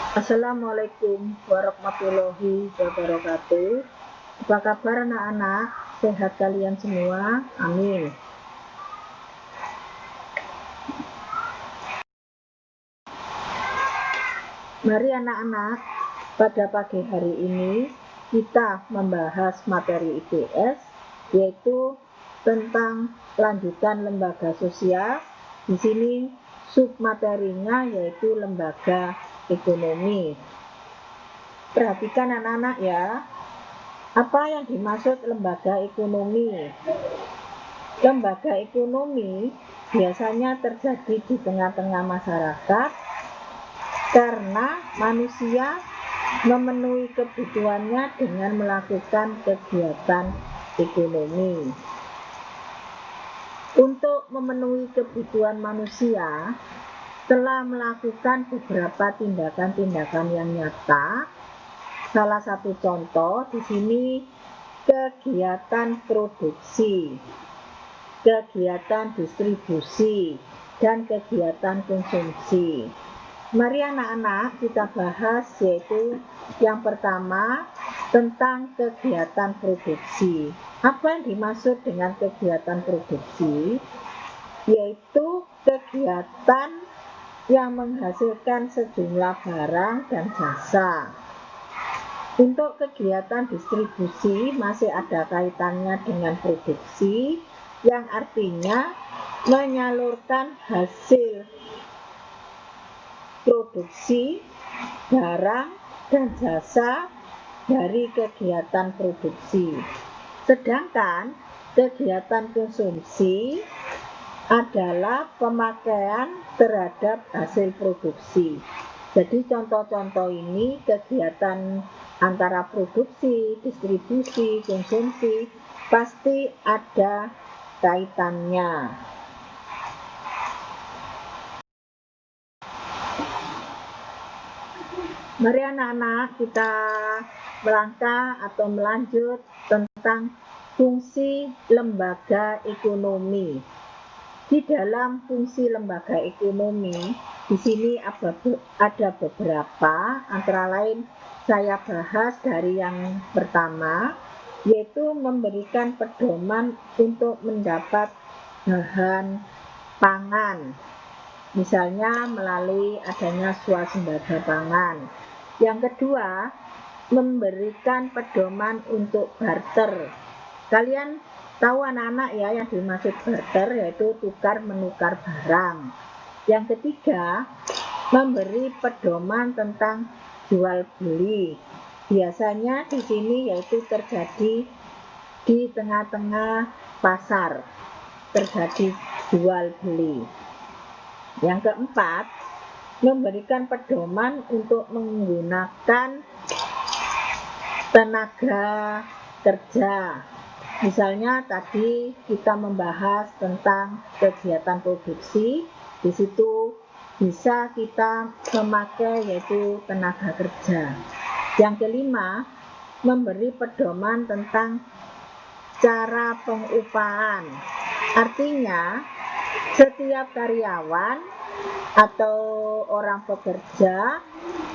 Assalamualaikum warahmatullahi wabarakatuh. Apa kabar anak-anak? Sehat kalian semua? Amin. Mari anak-anak, pada pagi hari ini kita membahas materi IPS, yaitu tentang lanjutan lembaga sosial. Di sini submaterinya yaitu lembaga ekonomi. Perhatikan anak-anak ya. Apa yang dimaksud lembaga ekonomi? Lembaga ekonomi biasanya terjadi di tengah-tengah masyarakat karena manusia memenuhi kebutuhannya dengan melakukan kegiatan ekonomi. Untuk memenuhi kebutuhan manusia, telah melakukan beberapa tindakan-tindakan yang nyata. Salah satu contoh di sini kegiatan produksi, kegiatan distribusi, dan kegiatan konsumsi. Mari anak-anak kita bahas, yaitu yang pertama tentang kegiatan produksi. Apa yang dimaksud dengan kegiatan produksi? Yaitu kegiatan yang menghasilkan sejumlah barang dan jasa. Untuk kegiatan distribusi masih ada kaitannya dengan produksi, yang artinya menyalurkan hasil produksi barang dan jasa dari kegiatan produksi. Sedangkan kegiatan konsumsi adalah pemakaian terhadap hasil produksi. Jadi contoh-contoh ini kegiatan antara produksi, distribusi, konsumsi pasti ada kaitannya. Mari anak-anak kita melangkah atau melanjut tentang fungsi lembaga ekonomi. Di dalam fungsi lembaga ekonomi, di sini ada beberapa, antara lain saya bahas dari yang pertama, yaitu memberikan pedoman untuk mendapat bahan pangan, misalnya melalui adanya swasembada pangan. Yang kedua, memberikan pedoman untuk barter. Kalian tahu anak-anak ya yang dimaksud barter, yaitu tukar menukar barang. Yang ketiga, memberi pedoman tentang jual beli. Biasanya di sini yaitu terjadi di tengah-tengah pasar, terjadi jual beli. Yang keempat, memberikan pedoman untuk menggunakan tenaga kerja. Misalnya tadi kita membahas tentang kegiatan produksi, di situ bisa kita memakai yaitu tenaga kerja. Yang kelima, memberi pedoman tentang cara pengupahan. Artinya, setiap karyawan atau orang pekerja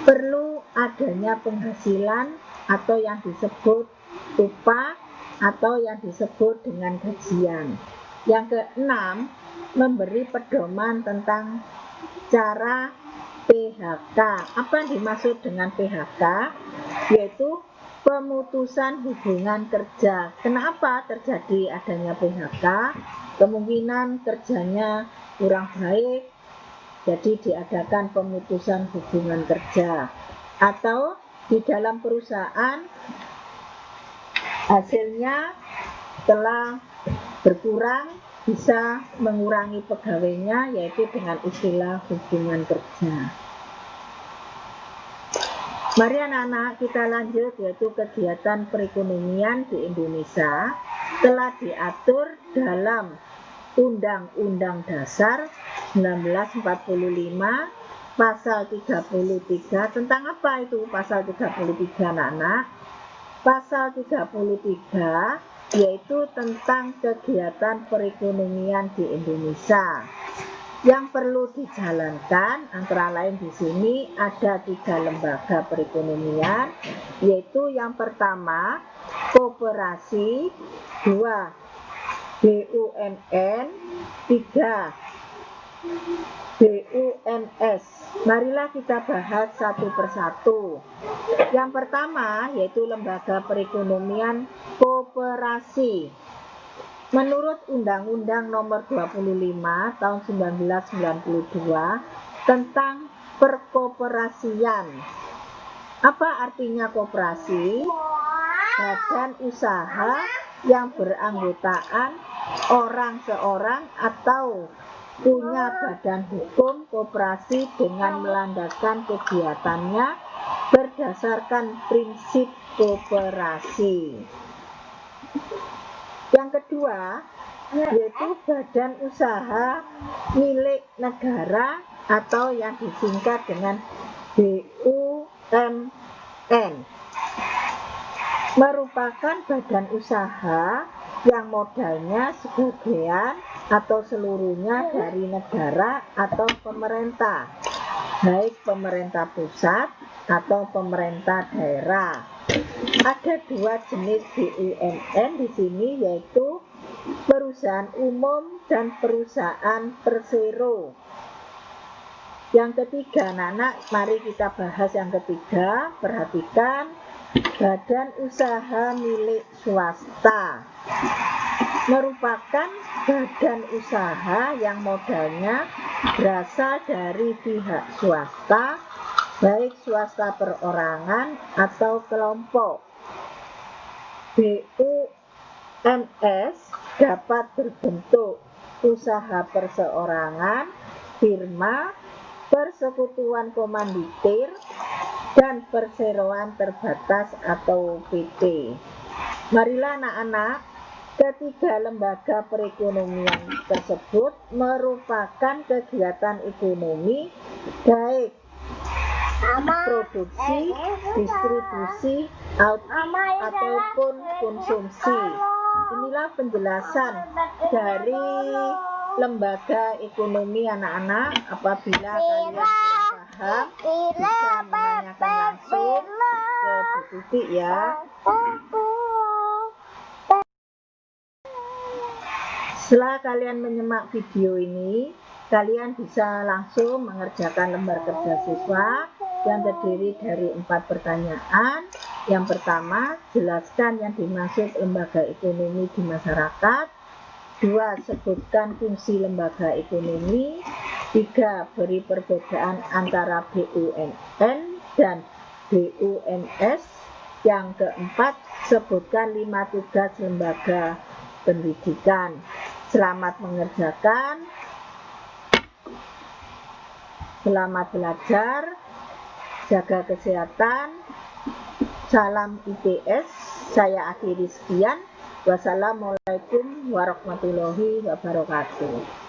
perlu adanya penghasilan atau yang disebut upah atau yang disebut dengan gajian. Yang keenam, memberi pedoman tentang cara PHK. Apa yang dimaksud dengan PHK? Yaitu pemutusan hubungan kerja. Kenapa terjadi adanya PHK? Kemungkinan kerjanya kurang baik, jadi diadakan pemutusan hubungan kerja. Atau di dalam perusahaan hasilnya telah berkurang, bisa mengurangi pegawainya, yaitu dengan istilah hubungan kerja. Mari anak-anak kita lanjut, yaitu kegiatan perekonomian di Indonesia telah diatur dalam Undang-Undang Dasar 1945 Pasal 33. Tentang apa itu Pasal 33 anak-anak? Pasal 33 yaitu tentang kegiatan perekonomian di Indonesia. yang perlu dijalankan antara lain di sini ada 3 lembaga perekonomian, yaitu yang pertama koperasi, 2 BUMN, 3 BUMS. Marilah kita bahas satu persatu. Yang pertama yaitu lembaga perekonomian koperasi. Menurut Undang-Undang Nomor 25 Tahun 1992 tentang perkoperasian. Apa artinya koperasi? Badan usaha yang beranggotaan orang seorang atau punya badan hukum koperasi dengan melandaskan kegiatannya berdasarkan prinsip koperasi. Yang kedua yaitu badan usaha milik negara atau yang disingkat dengan BUMN, merupakan badan usaha yang modalnya sebagian atau seluruhnya dari negara atau pemerintah, baik pemerintah pusat atau pemerintah daerah. Ada 2 jenis BUMN di sini, yaitu perusahaan umum dan perusahaan persero. Yang ketiga, anak-anak, mari kita bahas yang ketiga. Perhatikan, badan usaha milik swasta merupakan badan usaha yang modalnya berasal dari pihak swasta, baik swasta perorangan atau kelompok. BUMS dapat berbentuk usaha perseorangan, firma, persekutuan komanditir, dan perseroan terbatas atau PT. Marilah anak-anak, ketiga lembaga perekonomian tersebut merupakan kegiatan ekonomi baik produksi, distribusi, ataupun konsumsi. Inilah penjelasan dari lembaga ekonomi anak-anak. Apabila kalian kurang paham, bisa menanyakan langsung ke Bu Tuti ya. Setelah kalian menyimak video ini, kalian bisa langsung mengerjakan lembar kerja siswa yang terdiri dari 4 pertanyaan. Yang pertama, jelaskan yang dimaksud lembaga ekonomi di masyarakat. 2. Sebutkan fungsi lembaga ekonomi. 3. Beri perbedaan antara BUMN dan BUMS. Yang keempat, sebutkan 5 tugas lembaga pendidikan. Selamat mengerjakan, selamat belajar, jaga kesehatan, salam IPS. Saya akhiri sekian. Wassalamualaikum warahmatullahi wabarakatuh.